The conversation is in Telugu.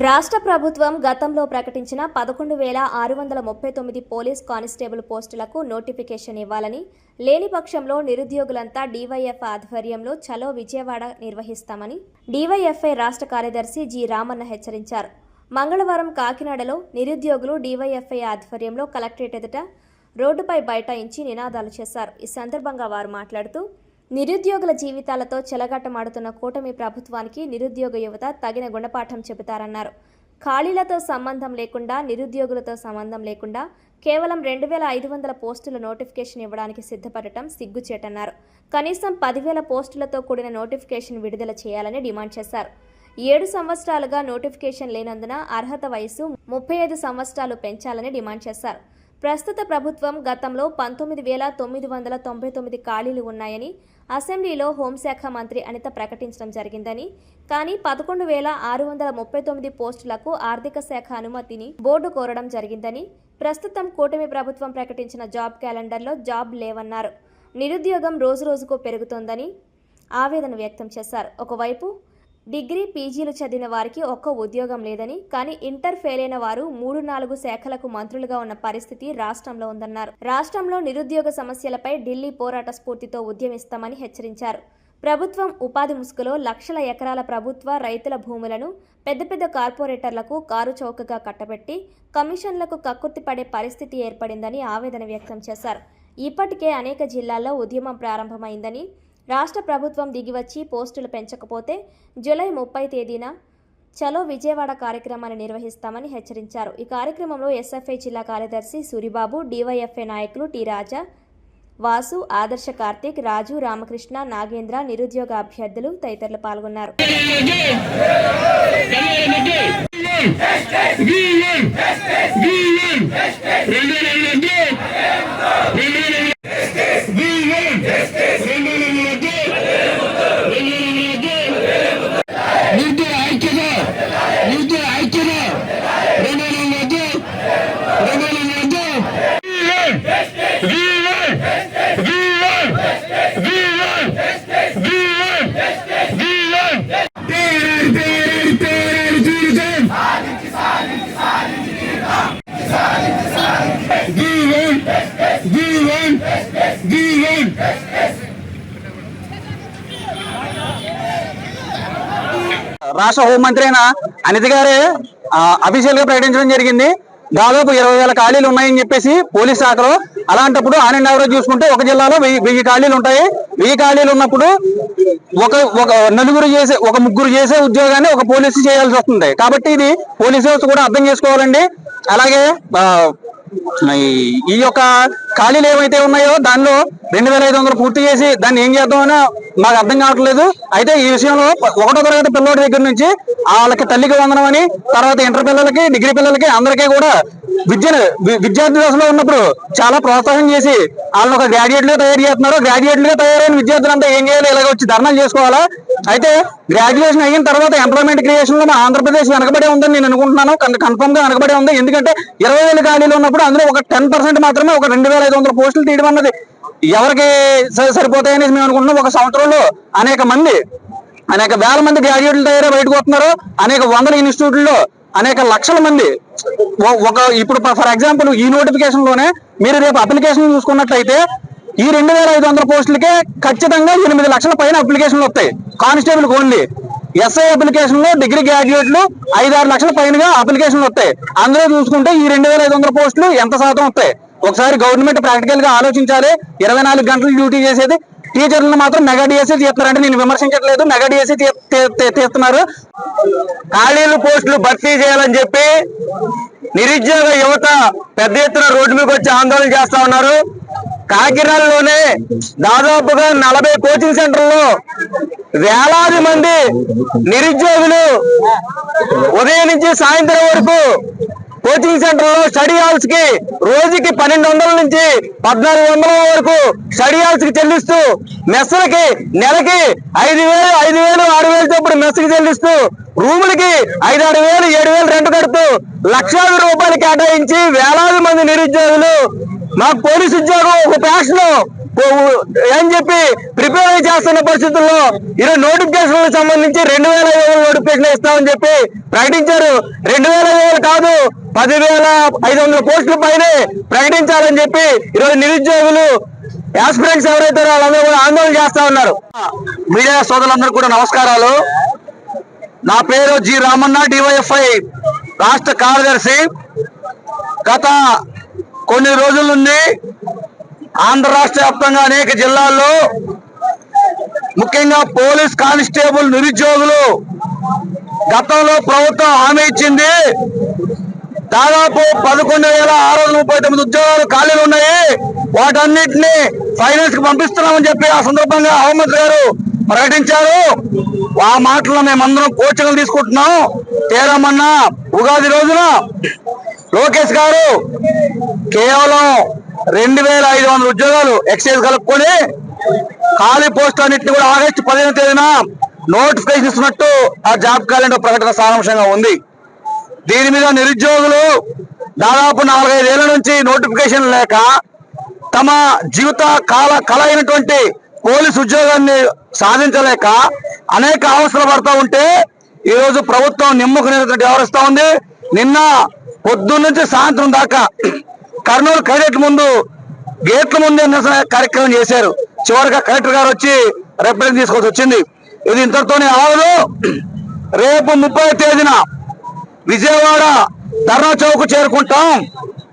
రాష్ట్ర ప్రభుత్వం గతంలో ప్రకటించిన 11,639 పోలీస్ కానిస్టేబుల్ పోస్టులకు నోటిఫికేషన్ ఇవ్వాలని, లేని పక్షంలో నిరుద్యోగులంతా డీవైఎఫ్ ఆధ్వర్యంలో చలో విజయవాడ నిర్వహిస్తామని డీవైఎఫ్ఐ రాష్ట్ర కార్యదర్శి జి రామన్న హెచ్చరించారు. మంగళవారం కాకినాడలో నిరుద్యోగులు డీవైఎఫ్ఐ ఆధ్వర్యంలో కలెక్టరేట్ ఎదుట రోడ్డుపై బైఠాయించి నినాదాలు చేశారు. ఈ సందర్భంగా వారు మాట్లాడుతూ, నిరుద్యోగుల జీవితాలతో చెలగాటమాడుతున్న కూటమి ప్రభుత్వానికి నిరుద్యోగ యువత తగిన గుణపాఠం చెబుతారన్నారు. ఖాళీలతో సంబంధం లేకుండా, నిరుద్యోగులతో సంబంధం లేకుండా కేవలం 2,500 పోస్టుల నోటిఫికేషన్ ఇవ్వడానికి సిద్ధపడటం సిగ్గుచేటన్నారు. కనీసం 10,000 పోస్టులతో కూడిన నోటిఫికేషన్ విడుదల చేయాలని డిమాండ్ చేశారు. 7 సంవత్సరాలుగా నోటిఫికేషన్ లేనందున అర్హత వయసు 35 సంవత్సరాలు పెంచాలని డిమాండ్ చేశారు. ప్రస్తుత ప్రభుత్వం గతంలో 19,999 ఖాళీలు ఉన్నాయని అసెంబ్లీలో హోంశాఖ మంత్రి అనిత ప్రకటించడం జరిగిందని, కానీ 11,639 పోస్టులకు ఆర్థిక శాఖ అనుమతిని బోర్డు కోరడం జరిగిందని, ప్రస్తుతం కూటమి ప్రభుత్వం ప్రకటించిన జాబ్ క్యాలెండర్లో జాబ్ లేవన్నారు. నిరుద్యోగం రోజురోజుకు పెరుగుతోందని ఆవేదన వ్యక్తం చేశారు. ఒకవైపు డిగ్రీ, పీజీలు చదివిన వారికి ఒక్క ఉద్యోగం లేదని, కానీ ఇంటర్ ఫెయిల్ అయిన వారు 3-4 శాఖలకు మంత్రులుగా ఉన్న పరిస్థితి రాష్ట్రంలో ఉందన్నారు. రాష్ట్రంలో నిరుద్యోగ సమస్యలపై ఢిల్లీ పోరాట స్ఫూర్తితో ఉద్యమిస్తామని హెచ్చరించారు. ప్రభుత్వం ఉపాధి ముసుగులో లక్షల ఎకరాల ప్రభుత్వ, రైతుల భూములను పెద్ద పెద్ద కార్పొరేటర్లకు కారు చౌకగా కట్టబెట్టి కమిషన్లకు కక్కుర్తిపడే పరిస్థితి ఏర్పడిందని ఆవేదన వ్యక్తం చేశారు. ఇప్పటికే అనేక జిల్లాల్లో ఉద్యమం ప్రారంభమైందని, రాష్ట్ర ప్రభుత్వం దిగివచ్చి పోస్టులు పెంచకపోతే జూలై 30 తేదీన చలో విజయవాడ కార్యక్రమాన్ని నిర్వహిస్తామని హెచ్చరించారు. ఈ కార్యక్రమంలో ఎస్ఎఫ్ఐ జిల్లా కార్యదర్శి సూరిబాబు, డీవైఎఫ్ఐ నాయకులు టి రాజా, వాసు, ఆదర్శ, కార్తీక్, రాజు, రామకృష్ణ, నాగేంద్ర, నిరుద్యోగ అభ్యర్థులు తదితరులు పాల్గొన్నారు. రాష్ట్ర హోంమంత్రి అయిన అనిత గారే అఫీషియల్ గా ప్రకటించడం జరిగింది. దాదాపు 20,000 ఖాళీలు ఉన్నాయని చెప్పేసి పోలీస్ శాఖలో. అలాంటప్పుడు ఆన్ అండ్ యావరేజ్ చూసుకుంటే ఒక జిల్లాలో 1000 ఖాళీలు ఉంటాయి. 1000 ఖాళీలు ఉన్నప్పుడు ఒక ముగ్గురు చేసే ఉద్యోగాన్ని ఒక పోలీసు చేయాల్సి వస్తుంది. కాబట్టి ఇది పోలీసు వ్యవస్థ కూడా అర్థం చేసుకోవాలండి. అలాగే ఈ యొక్క ఖాళీలు ఏవైతే ఉన్నాయో దానిలో 2,500 పూర్తి చేసి దాన్ని ఏం చేద్దామని మాకు అర్థం కావట్లేదు. అయితే ఈ విషయంలో 1వ తరగతి పిల్లల దగ్గర నుంచి వాళ్ళకి తల్లికి వందనం అని, తర్వాత ఇంటర్ పిల్లలకి, డిగ్రీ పిల్లలకి అందరికీ కూడా విద్యార్థి దశలో ఉన్నప్పుడు చాలా ప్రోత్సాహం చేసి వాళ్ళని ఒక గ్రాడ్యుయేట్లుగా తయారు చేస్తున్నారు. గ్రాడ్యుయేట్లుగా తయారైన విద్యార్థులంతా ఏం చేయాలి, ఇలాగ వచ్చి ధర్నాలు చేసుకోవాలా? అయితే గ్రాడ్యుయేషన్ అయిన తర్వాత ఎంప్లాయ్మెంట్ క్రియేషన్ లో మా ఆంధ్రప్రదేశ్ వెనకబడే ఉందని నేను అనుకుంటున్నాను. కన్ఫర్మ్ గా వెనకబడే ఉంది. ఎందుకంటే 20,000 ఖాళీలు ఉన్నప్పుడు అందులో ఒక 10% మాత్రమే ఒక 2,500 పోస్టులు తీయడం అన్నది ఎవరికి సరిపోతాయని మేము అనుకుంటున్నాం. ఒక సంవత్సరంలో అనేక వేల మంది గ్రాడ్యుయేట్లు తయారై బయటకు వస్తున్నారు. అనేక వందల ఇన్స్టిట్యూట్లలో అనేక లక్షల మంది ఇప్పుడు ఫర్ ఎగ్జాంపుల్ ఈ నోటిఫికేషన్ లోనే మీరు రేపు అప్లికేషన్ చూసుకున్నట్లయితే ఈ 2,500 పోస్టులకే ఖచ్చితంగా 8 లక్షల పైన అప్లికేషన్లు వస్తాయి. Constable only. ఎస్ఐ అప్లికేషన్ లో డిగ్రీ గ్రాడ్యుయేట్లు 5-6 లక్షల పైనగా అప్లికేషన్లు వస్తాయి. అందులో చూసుకుంటే ఈ 2,500 పోస్టులు ఎంత శాతం వస్తాయి? ఒకసారి గవర్నమెంట్ ప్రాక్టికల్ గా ఆలోచించాలి. 24 గంటలు డ్యూటీ చేసేది. టీచర్లను మాత్రం మెగా డిఎస్సీ తీస్తున్నారంటే నేను విమర్శించట్లేదు, మెగా డిఎస్సీ తీస్తున్నారు. ఖాళీలు పోస్టులు భర్తీ చేయాలని చెప్పి నిరుద్యోగ యువత పెద్ద ఎత్తున రోడ్డు మీదకి వచ్చి ఆందోళన చేస్తా ఉన్నారు. కాకినాడలోనే దాదాపుగా 40 కోచింగ్ సెంటర్లో వేలాది మంది నిరుద్యోగులు ఉదయం నుంచి సాయంత్రం వరకు కోచింగ్ సెంటర్ లో స్టడీ హాల్స్ కి రోజుకి 1,200 నుంచి 1,400 వరకు స్టడీ హాల్స్ కి చెల్లిస్తూ, మెస్సులకి నెలకి 5,000, 6,000 చొప్పున మెస్సుకి చెల్లిస్తూ, రూములకి 5,000, 6,000, 7,000 రెంట్ కడుతూ లక్షల రూపాయలు కేటాయించి వేలాది మంది నిరుద్యోగులు మాకు పోలీసు ఉద్యోగం ఒక ప్యాషన్, ఏం చెప్పి ప్రిపేర్ అయి చేస్తున్న పరిస్థితుల్లో ఈరోజు నోటిఫికేషన్లకు సంబంధించి 2,500 నోటిఫికేషన్ ఇస్తామని చెప్పి ప్రకటించారు. 2,500 కాదు, 10,500 పోస్టుల పైనే ప్రకటించాలని చెప్పి ఈరోజు నిరుద్యోగులు యాస్పిరెంట్స్ ఎవరైతే వాళ్ళందరూ కూడా ఆందోళన చేస్తా ఉన్నారు. మీడియా సోదరులందరూ కూడా నమస్కారాలు. నా పేరు జి రామన్న, డివైఎఫ్ఐ రాష్ట్ర కార్యదర్శి. గత కొన్ని రోజుల నుండి ఆంధ్ర రాష్ట్ర వ్యాప్తంగా అనేక జిల్లాల్లో ముఖ్యంగా పోలీస్ కానిస్టేబుల్ నిరుద్యోగులు గతంలో ప్రభుత్వం హామీ ఇచ్చింది. దాదాపు 11,639 ఉద్యోగాలు ఖాళీలు ఉన్నాయి. వాటన్నిటిని ఫైనాన్స్ కి పంపిస్తున్నామని చెప్పి ఆ సందర్భంగా హోంమంత్రి గారు ప్రకటించారు. ఆ మాటలను మేమందరం కోచింగ్లు తీసుకుంటున్నాం. తేరమన్నా ఉగాది రోజున లోకేష్ గారు కేవలం 2,500 ఉద్యోగాలు ఎక్సైజ్ కలుపుకొని ఖాళీ పోస్టు అన్నింటినీ కూడా ఆగస్టు 15వ తేదీన నోటిఫికేషన్ ఇస్తున్నట్టు ఆ జాబ్ క్యాలెండర్ ప్రకటన సారాంశంగా ఉంది. దీని మీద నిరుద్యోగులు దాదాపు 4-5 ఏళ్ల నుంచి నోటిఫికేషన్ లేక తమ జీవిత కళ అయినటువంటి పోలీసు ఉద్యోగాన్ని సాధించలేక అనేక అవసరాలు పడతా ఉంటే ఈరోజు ప్రభుత్వం నిమ్మకు నీరెత్తినట్టు వ్యవహరిస్తా ఉంది. నిన్న పొద్దున్న నుంచి సాయంత్రం దాకా కర్నూలు కలెక్టరేట్ ముందు గేట్ల ముందే నిరసన కార్యక్రమం చేశారు. చివరిగా కలెక్టర్ గారు వచ్చి రిప్రజెంట్ తీసుకోవాల్సి వచ్చింది. ఇది ఇంతటితోనే ఆగదు. రేపు 30వ తేదీన విజయవాడ ధర్నా చౌక్ చేరుకుంటాం.